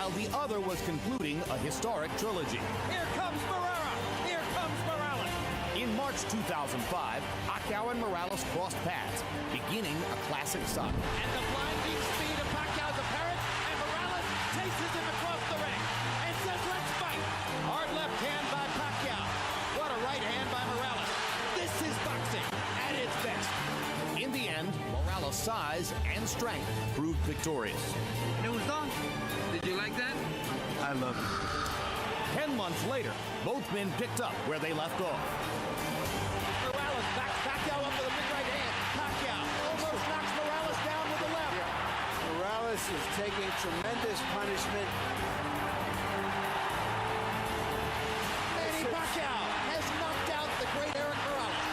while the other was concluding a historic trilogy. Here comes Morera! Here comes Morales! In March 2005, Pacquiao and Morales crossed paths, beginning a classic saga. And the blinding speed of Pacquiao's apparent, and Morales chases him across the ring and says, let's fight! Hard left hand by Pacquiao. What a right hand by Morales. This is boxing at its best. In the end, Morales' size and strength proved victorious. Did you like that? I love it. 10 months later, both men picked up where they left off. Morales backs Pacquiao up with a big right hand. Pacquiao almost knocks Morales down with the left. Morales is taking tremendous punishment. Manny Pacquiao has knocked out the great Erik Morales.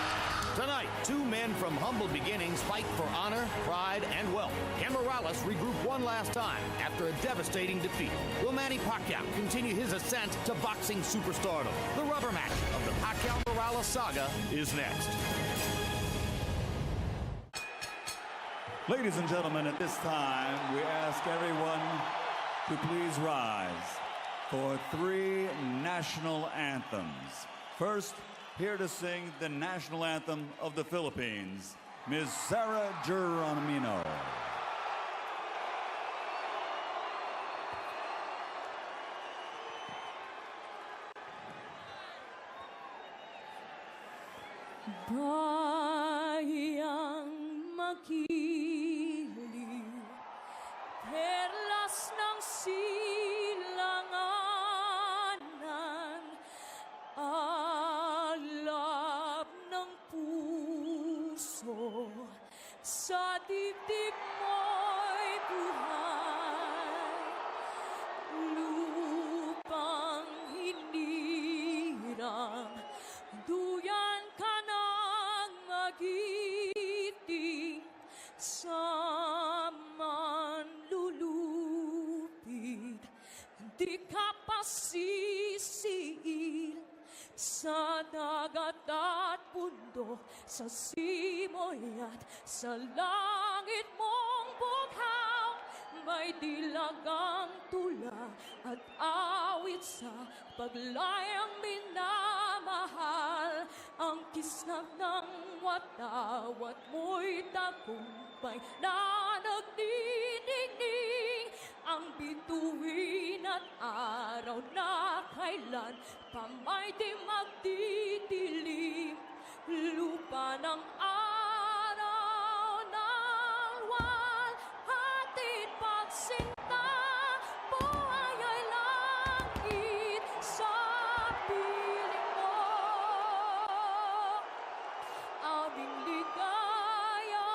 Tonight, two men from humble beginnings fight for honor, pride, and wealth. Can Morales regroup one last time after a devastating defeat? Will Manny Pacquiao continue his ascent to boxing superstardom? The rubber match of the Pacquiao-Morales saga is next. Ladies and gentlemen, at this time, we ask everyone to please rise for 3 national anthems. First, here to sing the national anthem of the Philippines, Ms. Sarah Geronimo. Bayang magiliw, perlas ng silanganan, alab ng puso, sa dibdib mo'y buhay, lupang hinirang, duyan ka ng magiting, sa manlulupit, di ka pasisiil, sa dagat at bundok, sa simoy at sa langit mong bughaw, may dilagang tula at awit sa paglayang minamahal. Ang kisnak ng watawat mo'y tagumpay na nagdidingding, ang bituin at araw na kailan pa may di magdidilim, lupa ng araw ng luwan, hatid pagsinta, buhay ay langit sa piling mo, aming ligaya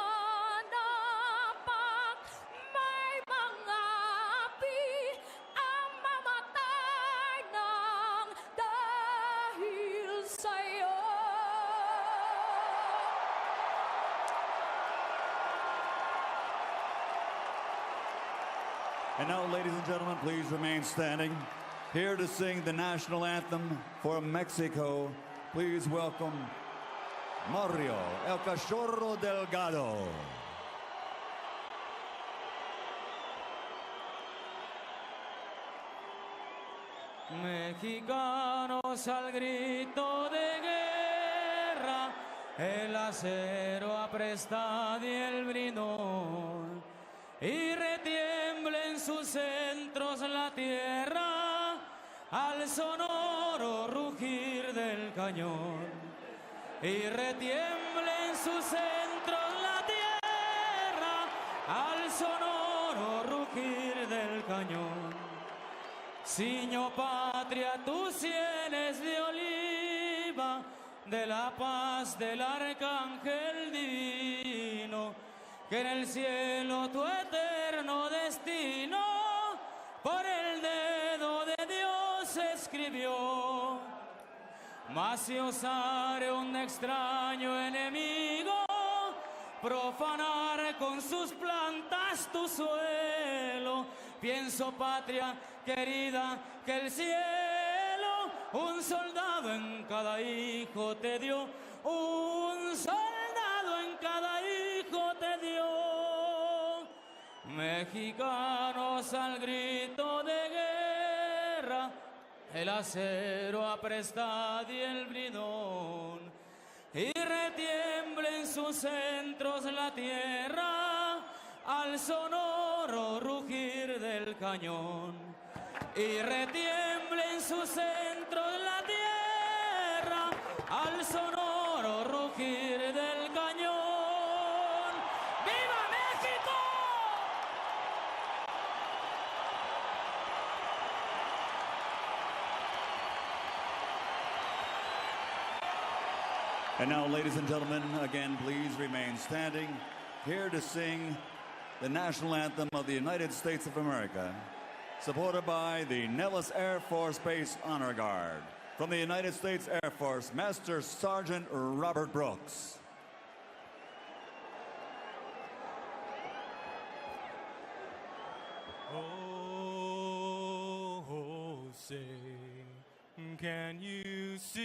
napak may mga api ang mamatay ng dahil sa'yo. And now, ladies and gentlemen, please remain standing. Here to sing the national anthem for Mexico, please welcome Mario El Cachorro Delgado. Mexicanos al grito de guerra, el acero apresta y el brinón, y retiembla en sus centros la tierra al sonoro rugir del cañón, y retiembla en sus centros la tierra al sonoro rugir del cañón. Ciño patria, tus sienes de oliva, de la paz del arcángel divino, que en el cielo tu eterno destino por el dedo de Dios escribió. Mas si osare un extraño enemigo profanar con sus plantas tu suelo, pienso, patria querida, que el cielo un soldado en cada hijo te dio, un soldado en cada hijo te dio. Mexicanos al grito de guerra, el acero aprestad y el bridón, y retiembla en sus centros la tierra al sonoro rugir del cañón, y retiembla en sus centros la tierra al sonoro rugir del cañón. ¡Viva México! And now, ladies and gentlemen, again, please remain standing. Here to sing the national anthem of the United States of America, supported by the Nellis Air Force Base Honor Guard. From the United States Air Force, Master Sergeant Robert Brooks. Oh, say, can you see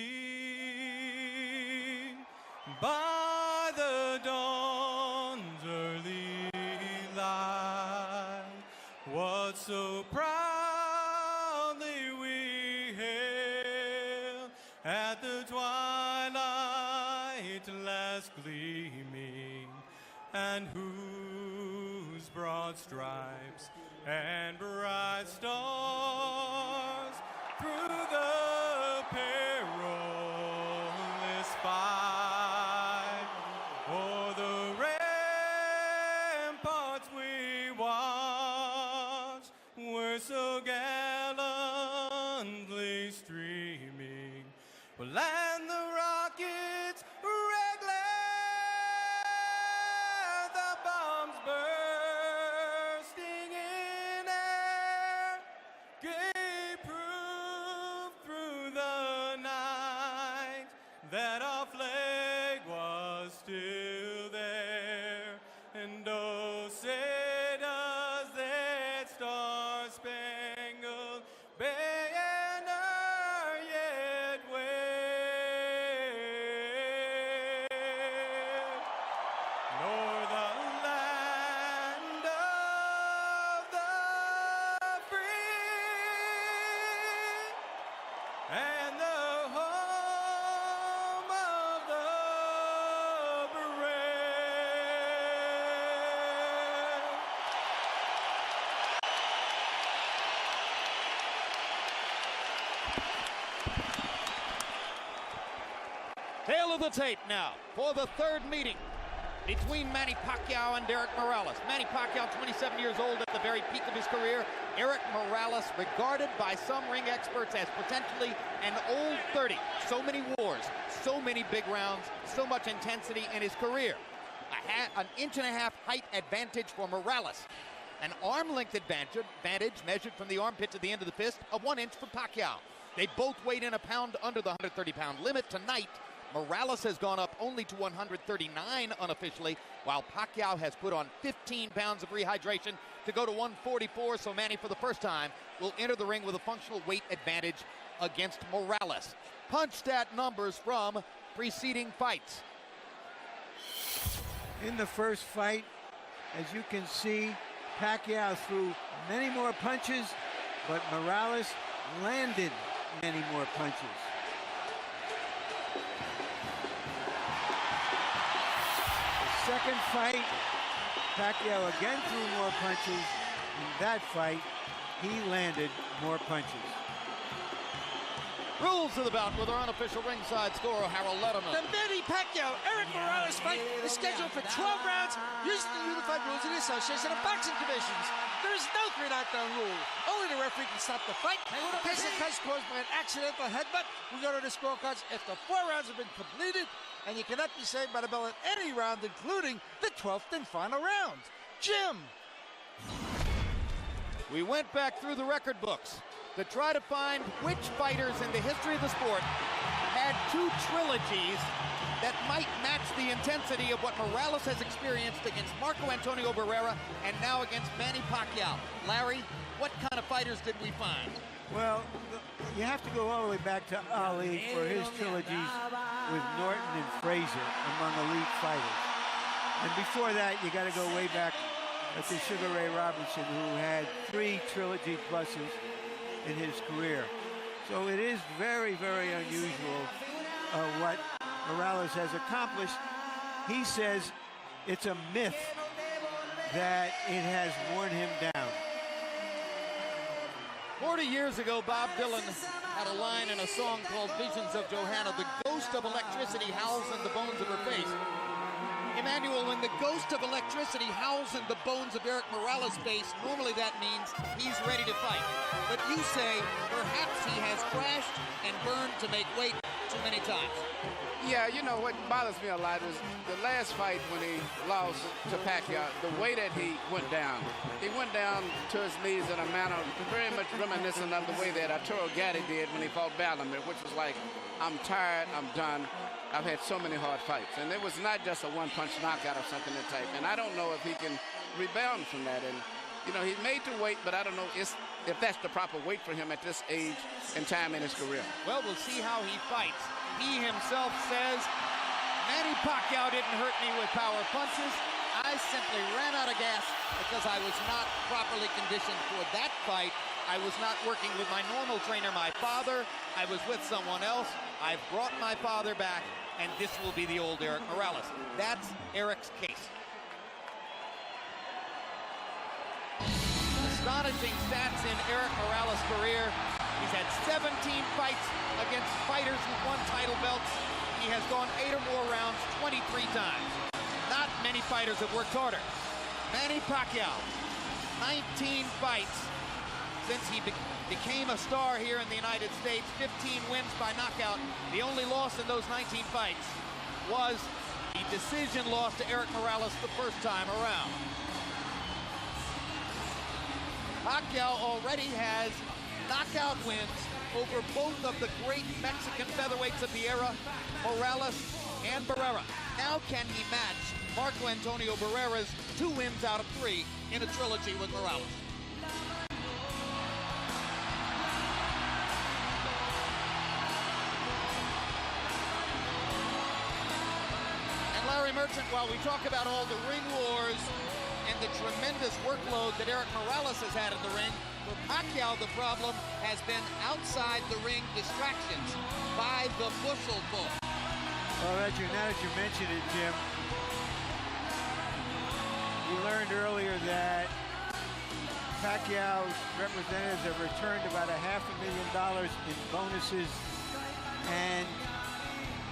by the dawn's early light what so proudly we hailed at the twilight last gleaming, and whose broad stripes and bright stars through the perilous fight o'er the ramparts we watched were so gallantly streaming, well, and the rockets red glare, the bombs bursting in air gave proof through the night that our flag was still there. And oh, say does that star-spangled banner yet wave, nor the land of the free and the home of the brave. Tail of the tape now for the third meeting between Manny Pacquiao and Erik Morales. Manny Pacquiao, 27 years old at the very peak of his career. Erik Morales, regarded by some ring experts as potentially an old 30. So many wars, so many big rounds, so much intensity in his career. An inch-and-a-half height advantage for Morales. An arm length advantage measured from the armpit to the end of the fist of 1 inch for Pacquiao. They both weighed in a pound under the 130-pound limit tonight. Morales has gone up only to 139 unofficially, while Pacquiao has put on 15 pounds of rehydration to go to 144. So Manny, for the first time, will enter the ring with a functional weight advantage against Morales. Punch stat numbers from preceding fights. In the first fight, as you can see, Pacquiao threw many more punches, but Morales landed many more punches. The second fight, Pacquiao again threw more punches. In that fight, he landed more punches. Rules of the bout with our unofficial ringside scorer, Harold Letterman. The Manny Pacquiao-Erik Morales fight is scheduled for 12 rounds using the unified rules of the Association of Boxing Commissions. There is no 3 knockdown rule. Only the referee can stop the fight. In case of cuts caused by an accidental headbutt, we go to the scorecards after 4 rounds have been completed, and you cannot be saved by the bell at any round, including the 12th and final round. Jim. We went back through the record books to try to find which fighters in the history of the sport had 2 trilogies that might match the intensity of what Morales has experienced against Marco Antonio Barrera and now against Manny Pacquiao. Larry, what kind of fighters did we find? Well, you have to go all the way back to Ali for his trilogies with Norton and Frazier among elite fighters. And before that, you got to go way back to Sugar Ray Robinson, who had 3 trilogy pluses in his career. So it is very, very unusual what Morales has accomplished. He says it's a myth that it has worn him down. 40 years ago, Bob Dylan had a line in a song called Visions of Johanna. The ghost of electricity howls in the bones of her face. Emmanuel, when the ghost of electricity howls in the bones of Erik Morales' face, normally that means he's ready to fight. But you say perhaps he has crashed and burned to make weight too many times. Yeah, you know what bothers me a lot is the last fight when he lost to Pacquiao, the way that he went down. He went down to his knees in a manner very much reminiscent of the way that Arturo Gatti did when he fought Ballinger, which was like, I'm tired, I'm done. I've had so many hard fights. And it was not just a one-punch knockout or something that type. And I don't know if he can rebound from that. And, you know, he's made to weight, but I don't know if that's the proper weight for him at this age and time in his career. Well, we'll see how he fights. He himself says, Manny Pacquiao didn't hurt me with power punches. I simply ran out of gas because I was not properly conditioned for that fight. I was not working with my normal trainer, my father. I was with someone else. I've brought my father back, and this will be the old Erik Morales. That's Erik's case. Astonishing stats in Erik Morales' career. He's had 17 fights against fighters who've won title belts. He has gone 8 or more rounds 23 times. Not many fighters have worked harder. Manny Pacquiao, 19 fights since he became a star here in the United States, 15 wins by knockout. The only loss in those 19 fights was the decision loss to Erik Morales the first time around. Pacquiao already has knockout wins over both of the great Mexican featherweights of the era, Morales and Barrera. Now can he match Marco Antonio Barrera's 2 wins out of 3 in a trilogy with Morales? Larry Merchant, while we talk about all the ring wars and the tremendous workload that Erik Morales has had in the ring, for Pacquiao the problem has been outside the ring distractions by the bushel bull. Well, now that you mentioned it, Jim, we learned earlier that Pacquiao's representatives have returned about $500,000 in bonuses and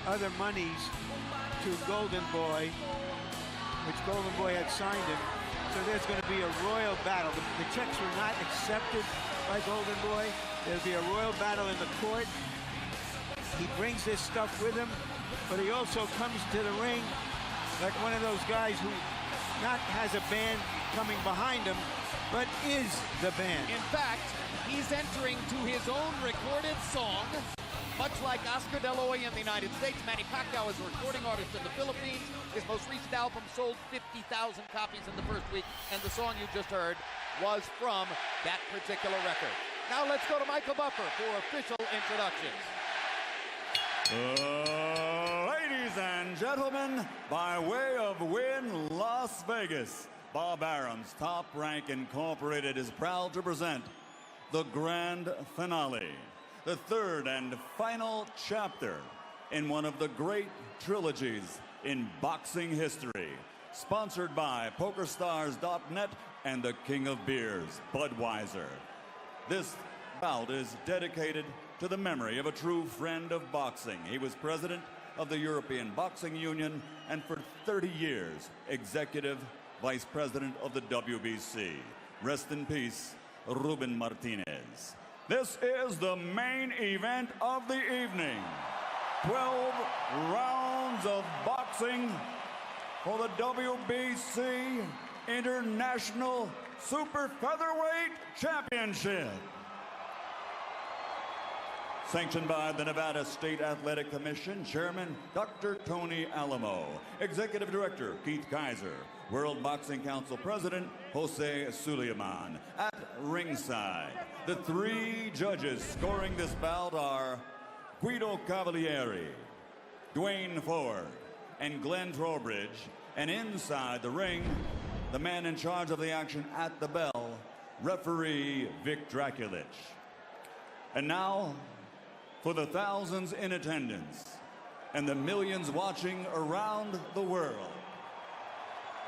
other monies to Golden Boy, which Golden Boy had signed him. So there's going to be a royal battle. The checks were not accepted by Golden Boy. There'll be a royal battle in the court. He brings this stuff with him, but he also comes to the ring like one of those guys who not has a band coming behind him, but is the band. In fact, he's entering to his own recorded song. Much like Oscar De La Hoya in the United States, Manny Pacquiao is a recording artist in the Philippines. His most recent album sold 50,000 copies in the first week, and the song you just heard was from that particular record. Now let's go to Michael Buffer for official introductions. Ladies and gentlemen, by way of Wynn Las Vegas, Bob Arum's Top Rank Incorporated is proud to present the grand finale, the third and final chapter in one of the great trilogies in boxing history, sponsored by PokerStars.net and the King of Beers, Budweiser. This bout is dedicated to the memory of a true friend of boxing. He was president of the European Boxing Union and for 30 years, executive vice president of the WBC. Rest in peace, Ruben Martinez. This is the main event of the evening. 12 rounds of boxing for the WBC International Super Featherweight Championship. Sanctioned by the Nevada State Athletic Commission, Chairman Dr. Tony Alamo, Executive Director Keith Kaiser, World Boxing Council President Jose Suleiman. At ringside, the 3 judges scoring this bout are Guido Cavalieri, Dwayne Ford, and Glenn Trowbridge. And inside the ring, the man in charge of the action at the bell, referee Vic Draculich. And now, for the thousands in attendance and the millions watching around the world.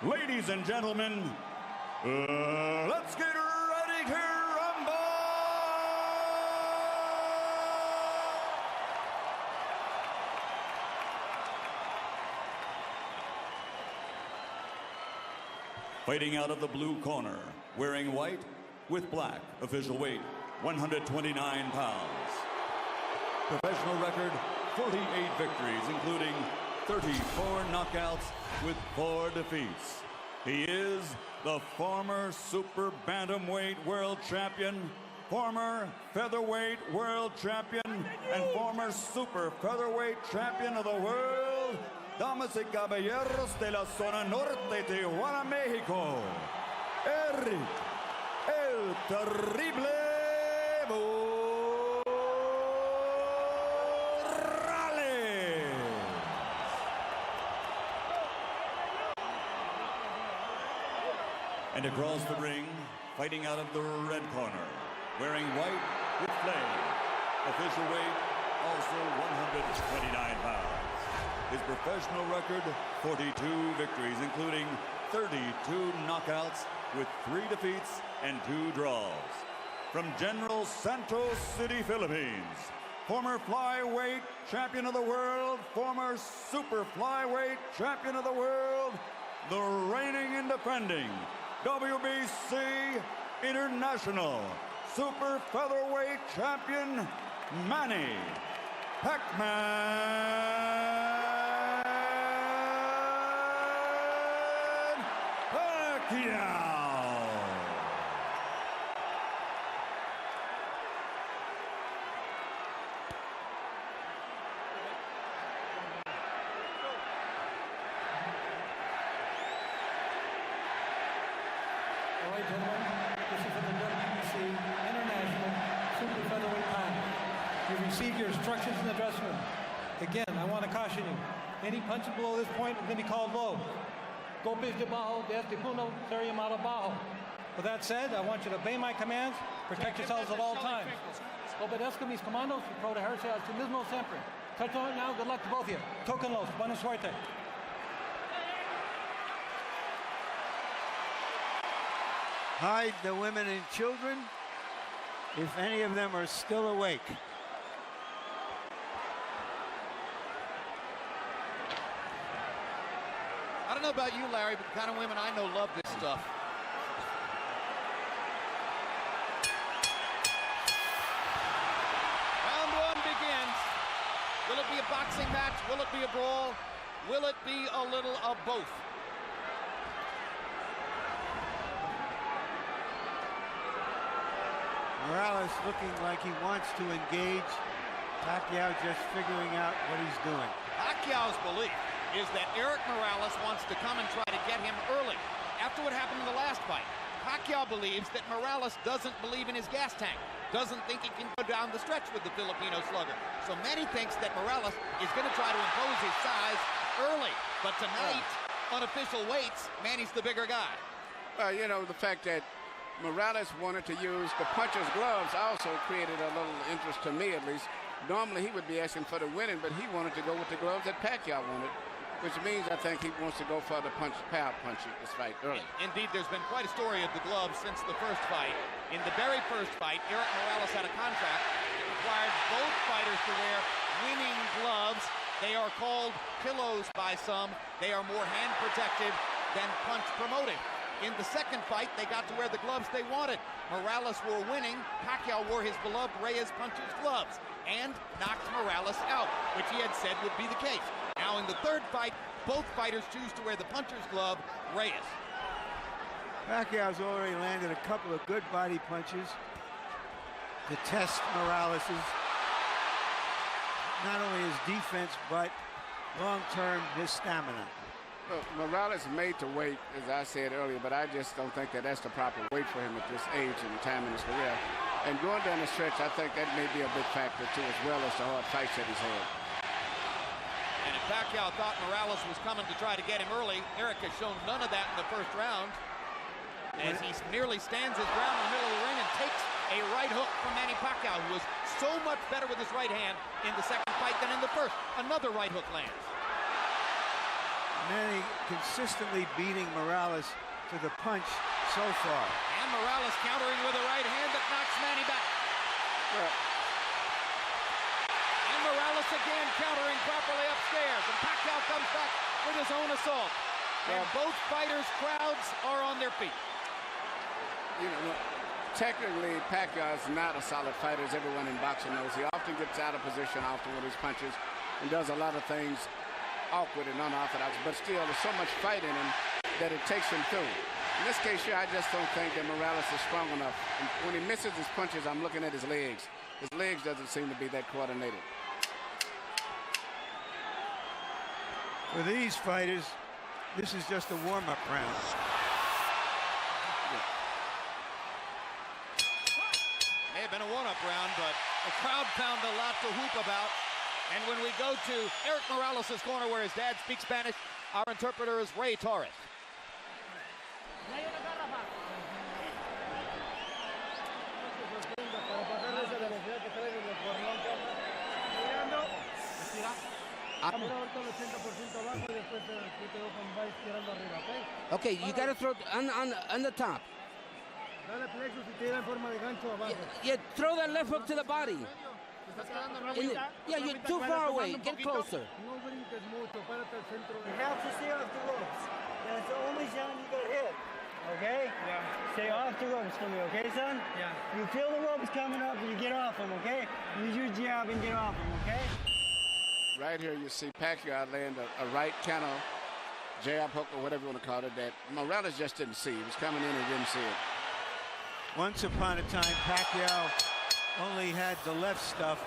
Ladies and gentlemen, let's get ready to rumble! Fighting out of the blue corner, wearing white with black, official weight 129 pounds. Professional record 48 victories, including 34 knockouts with 4 defeats. He is the former super bantamweight world champion, former featherweight world champion, and former super featherweight champion of the world, damas y caballeros de la zona norte, Tijuana, Mexico, Erik, el terrible and across the ring, fighting out of the red corner, wearing white with flame. Official weight, also 129 pounds. His professional record, 42 victories, including 32 knockouts with 3 defeats and 2 draws. From General Santos City, Philippines, former flyweight champion of the world, former super flyweight champion of the world, the reigning and defending WBC International Super Featherweight Champion, Manny Pacquiao. All right, gentlemen, this is for the WBC International Super Featherweight Title. You've received your instructions in the dressing room. Again, I want to caution you. Any punches below this point is going to be called low. Golpes de bajo, de este punto, sería malo bajo. With that said, I want you to obey my commands, protect yourselves at all times. Obedezco mis comandos y protegerse a sí mismo siempre. Touch on it now, good luck to both of you. Tóquenlos, buena suerte. Hide the women and children, if any of them are still awake. I don't know about you, Larry, but the kind of women I know love this stuff. Round 1 begins. Will it be a boxing match? Will it be a brawl? Will it be a little of both? Morales looking like he wants to engage. Pacquiao just figuring out what he's doing. Pacquiao's belief is that Erik Morales wants to come and try to get him early. After what happened in the last fight, Pacquiao believes that Morales doesn't believe in his gas tank, doesn't think he can go down the stretch with the Filipino slugger. So Manny thinks that Morales is going to try to impose his size early. But tonight, unofficial weights, Manny's the bigger guy. Well, you know, the fact that Morales wanted to use the puncher's gloves also created a little interest to me, at least. Normally, he would be asking for the winning, but he wanted to go with the gloves that Pacquiao wanted, which means I think he wants to go for the power punch this fight early. Indeed, there's been quite a story of the gloves since the first fight. In the very first fight, Erik Morales had a contract that required both fighters to wear winning gloves. They are called pillows by some. They are more hand protective than punch promoting. In the second fight, they got to wear the gloves they wanted. Morales wore winning. Pacquiao wore his beloved Reyes puncher's gloves and knocked Morales out, which he had said would be the case. Now in the third fight, both fighters choose to wear the puncher's glove, Reyes. Pacquiao's already landed a couple of good body punches to test Morales's, not only his defense, but long-term his stamina. Well, Morales made to wait, as I said earlier, but I just don't think that that's the proper weight for him at this age and time in his career. And going down the stretch, I think that may be a big factor, too, as well as the hard fights that he's had. And if Pacquiao thought Morales was coming to try to get him early, Erik has shown none of that in the first round, as he nearly stands his ground in the middle of the ring and takes a right hook from Manny Pacquiao, who was so much better with his right hand in the second fight than in the first. Another right hook lands. Manny consistently beating Morales to the punch so far. And Morales countering with a right hand that knocks Manny back. And Morales again countering properly upstairs. And Pacquiao comes back with his own assault. And both fighters' crowds are on their feet. You know, technically, Pacquiao is not a solid fighter, as everyone in boxing knows. He often gets out of position often with his punches and does a lot of things awkward and unorthodox, but still there's so much fight in him that it takes him through. In this case here, I just don't think that Morales is strong enough. And when he misses his punches, I'm looking at his legs. His legs doesn't seem to be that coordinated. For these fighters, this is just a warm-up round. May have been a one-up round, but the crowd found a lot to whoop about. And when we go to Erik Morales' corner where his dad speaks Spanish, our interpreter is Ray Torres. Okay, you gotta throw on the top. Yeah, throw that left hook to the body. Yeah, you're too far away. Get closer. You have to stay off the ropes. That's the only zone you got hit. Okay? Yeah. Stay off the ropes for me, okay, son? Yeah. You feel the ropes coming up and you get off them, okay? Use your jab and get off them, okay? Right here, you see Pacquiao land a right kind of jab hook or whatever you want to call it that Morales just didn't see. He was coming in and didn't see it. Once upon a time, Pacquiao only had the left stuff.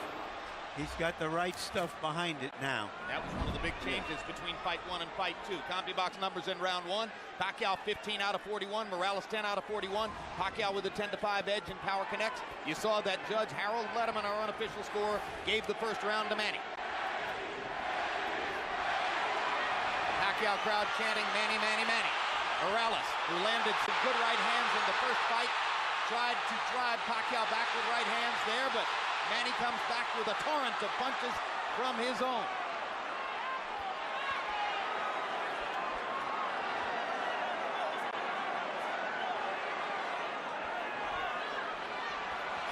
He's got the right stuff behind it now. That was one of the big changes between fight 1 and fight 2. CompuBox numbers in round 1. Pacquiao 15 out of 41. Morales 10 out of 41. Pacquiao with a 10-5 edge in Power Connects. You saw that Judge Harold Letterman, our unofficial scorer, gave the first round to Manny. Pacquiao crowd chanting Manny, Manny, Manny. Morales, who landed some good right hands in the first fight, tried to drive Pacquiao back with right hands there, but Manny comes back with a torrent of punches from his own.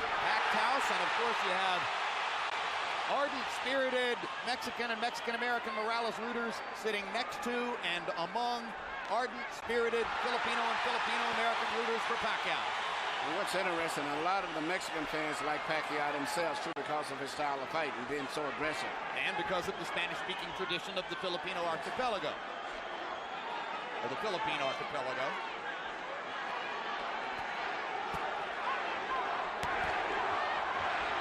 Packed house, and of course you have ardent, spirited Mexican and Mexican-American Morales rooters sitting next to and among ardent, spirited Filipino and Filipino-American rooters for Pacquiao. And what's interesting, a lot of the Mexican fans like Pacquiao themselves too because of his style of fight and being so aggressive. And because of the Spanish-speaking tradition of the Filipino archipelago. Or the Philippine archipelago.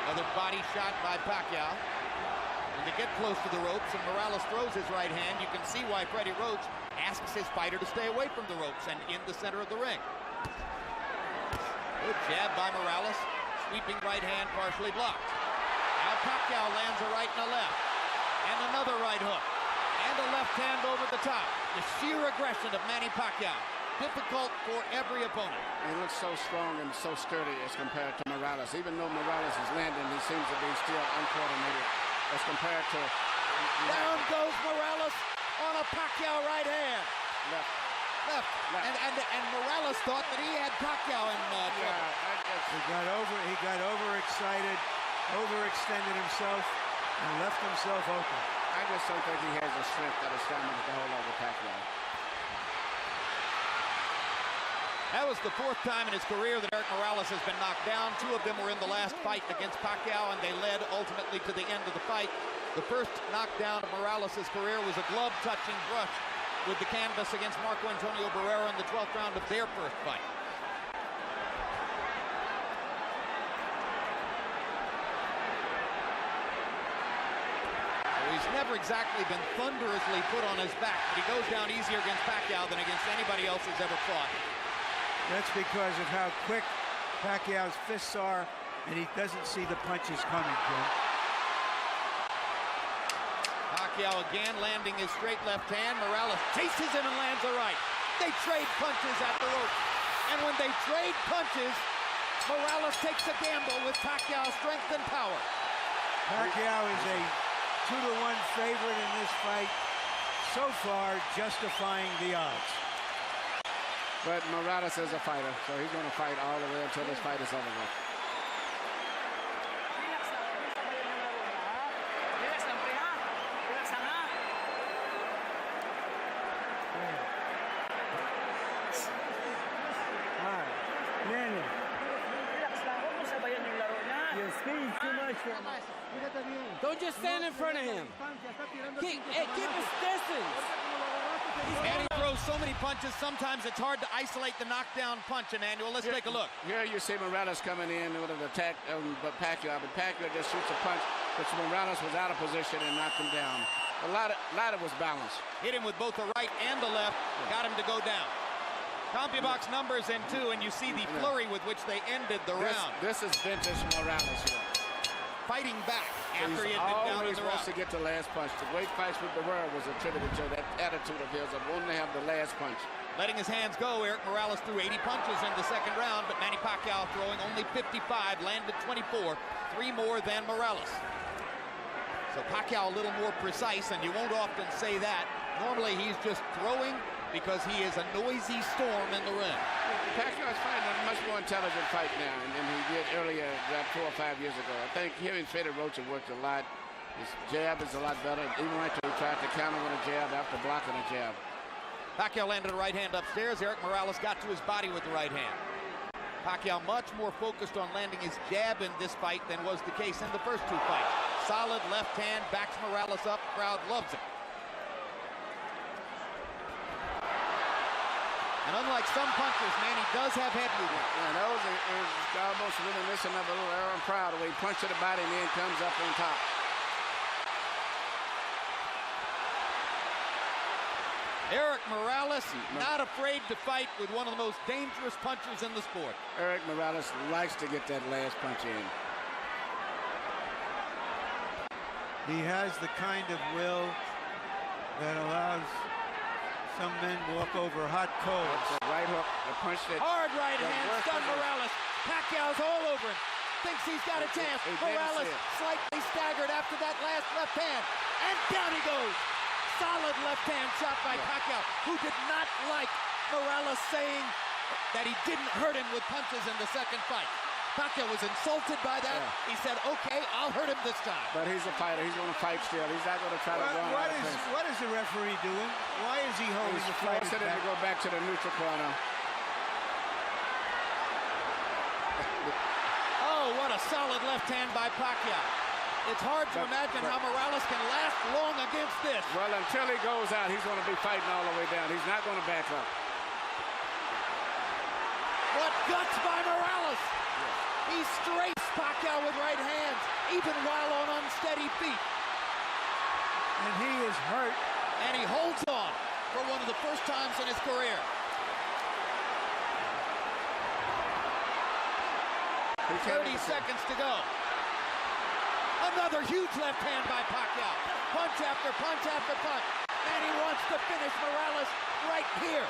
Another body shot by Pacquiao. When they get close to the ropes and Morales throws his right hand, you can see why Freddie Roach asks his fighter to stay away from the ropes and in the center of the ring. Good jab by Morales. Sweeping right hand partially blocked. Now Pacquiao lands a right and a left. And another right hook. And a left hand over the top. The sheer aggression of Manny Pacquiao. Difficult for every opponent. He looks so strong and so sturdy as compared to Morales. Even though Morales is landing, he seems to be still uncoordinated as compared to... Down goes Morales on a Pacquiao right hand. Left. And Morales thought that he had Pacquiao in trouble. He got overexcited, overextended himself, and left himself open. I just don't think he has the strength or the stamina to hold over Pacquiao. That was the 4th time in his career that Erik Morales has been knocked down. 2 of them were in the last fight against Pacquiao, and they led ultimately to the end of the fight. The first knockdown of Morales' career was a glove-touching brush with the canvas against Marco Antonio Barrera in the 12th round of their first fight. Well, he's never exactly been thunderously put on his back, but he goes down easier against Pacquiao than against anybody else he's ever fought. That's because of how quick Pacquiao's fists are, and he doesn't see the punches coming, Jim. Pacquiao again landing his straight left hand. Morales chases him and lands a right. They trade punches at the rope. And when they trade punches, Morales takes a gamble with Pacquiao's strength and power. Pacquiao is a 2-to-1 favorite in this fight. So far, justifying the odds. But Morales is a fighter, so he's going to fight all the way until this fight is over with. Manny. Your speed's too much for him. Don't just stand in front of him. Keep his distance. Manny throws so many punches, sometimes it's hard to isolate the knockdown punch, Emmanuel. Let's take a look. Here you see Morales coming in with an attack, but Pacquiao just shoots a punch, which Morales was out of position and knocked him down. A lot of was balanced. Hit him with both the right and the left, got him to go down. CompuBox numbers in 2, and you see the flurry with which they ended the round. This is vintage Morales here. Fighting back after he had been down in the round. He always wants to get the last punch. The great fights with the world was attributed to that attitude of his of wanting to have the last punch. Letting his hands go, Erik Morales threw 80 punches in the second round, but Manny Pacquiao throwing only 55, landed 24, 3 more than Morales. So Pacquiao a little more precise, and you won't often say that. Normally he's just throwing because he is a noisy storm in the ring. Pacquiao is fighting a much more intelligent fight now than he did earlier, about 4 or 5 years ago. I think him and Fedor Rocha worked a lot. His jab is a lot better. Even right there, he tried to counter with a jab after blocking a jab. Pacquiao landed a right hand upstairs. Erik Morales got to his body with the right hand. Pacquiao much more focused on landing his jab in this fight than was the case in the first 2 fights. Solid left hand, backs Morales up. Crowd loves it. And unlike some punchers, Manny does have head movement. Yeah, that was almost reminiscent of a little Aaron Proud, where he punched to the body and then comes up on top. Erik Morales, not afraid to fight with one of the most dangerous punchers in the sport. Erik Morales likes to get that last punch in. He has the kind of will that allows some men walk over hot coals. Right hook, the punch that... Hard right hand, stun Morales. Pacquiao's all over him. Thinks he's got a chance. Morales slightly staggered after that last left hand. And down he goes. Solid left hand shot by Pacquiao, who did not like Morales saying that he didn't hurt him with punches in the second fight. Pacquiao was insulted by that. He said, okay, I'll hurt him this time. But he's a fighter. He's going to fight still. He's not going to try to run out of pace. What is the referee doing? Why is he holding the fight back? He's forcing him to go back to the neutral corner. Oh, what a solid left hand by Pacquiao. It's hard to imagine how Morales can last long against this. Well, until he goes out, he's going to be fighting all the way down. He's not going to back up. What guts by Morales. He strafes Pacquiao with right hands, even while on unsteady feet. And he is hurt. And he holds on for one of the first times in his career. 30 seconds to go. Another huge left hand by Pacquiao. Punch after punch after punch. And he wants to finish Morales right here.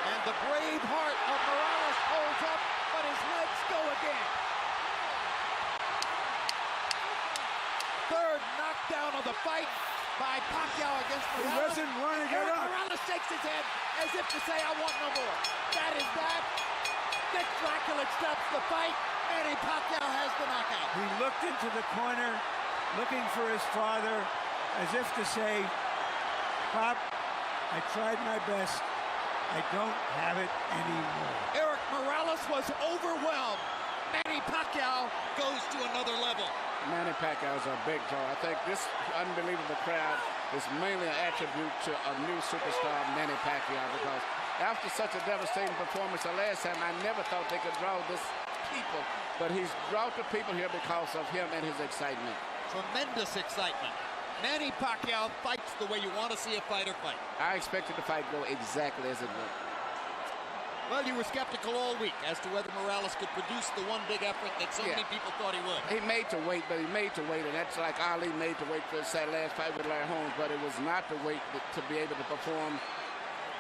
And the brave heart of Morales holds up, but his legs go again. Third knockdown of the fight by Pacquiao against Morales. He doesn't want to get up. Morales shakes his head as if to say, I want no more. That is that. Dick Dracula stops the fight. Manny Pacquiao has the knockout. He looked into the corner, looking for his father, as if to say, Pop, I tried my best. I don't have it anymore. Erik Morales was overwhelmed. Manny Pacquiao goes to another level. Manny Pacquiao is a big draw. I think this unbelievable crowd is mainly an attribute to a new superstar, Manny Pacquiao, because after such a devastating performance the last time, I never thought they could draw this people, but he's brought the people here because of him and his excitement. Tremendous excitement. Manny Pacquiao fights the way you want to see a fighter fight. I expected the fight to go exactly as it would. Well, you were skeptical all week as to whether Morales could produce the one big effort that so many people thought he would. He made to wait, but he made to wait, and that's like Ali made to wait for his last fight with Larry Holmes, but it was not to wait to be able to perform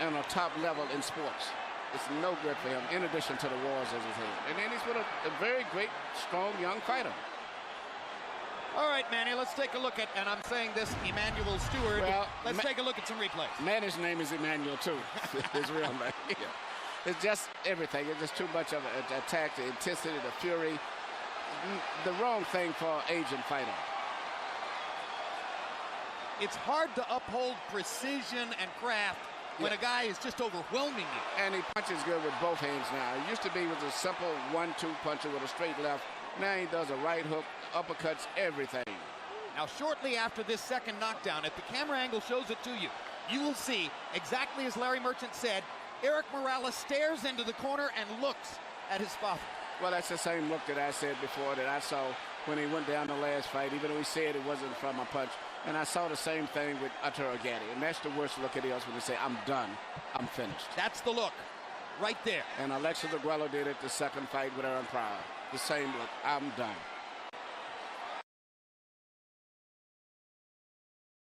on a top level in sports. It's no good for him, in addition to the wars as his head. And then he's with a very great, strong, young fighter. All right, Manny, let's take a look at, and I'm saying this, Emmanuel Stewart. Well, let's take a look at some replays. Manny's name is Emmanuel, too. His real name. Yeah. It's just everything. It's just too much of an attack, the intensity, the fury. The wrong thing for an aging fighter. It's hard to uphold precision and craft when a guy is just overwhelming you. And he punches good with both hands now. It used to be with a simple 1-2 puncher with a straight left. Now he does a right hook, uppercuts, everything. Now, shortly after this second knockdown, if the camera angle shows it to you, you will see, exactly as Larry Merchant said, Erik Morales stares into the corner and looks at his father. Well, that's the same look that I said before that I saw when he went down the last fight, even though he said it wasn't from a punch. And I saw the same thing with Arturo Gatti. And that's the worst look at else when they say, I'm done, I'm finished. That's the look, right there. And Alexis Aguero did it the second fight with Aaron Pryor. The same look, I'm done.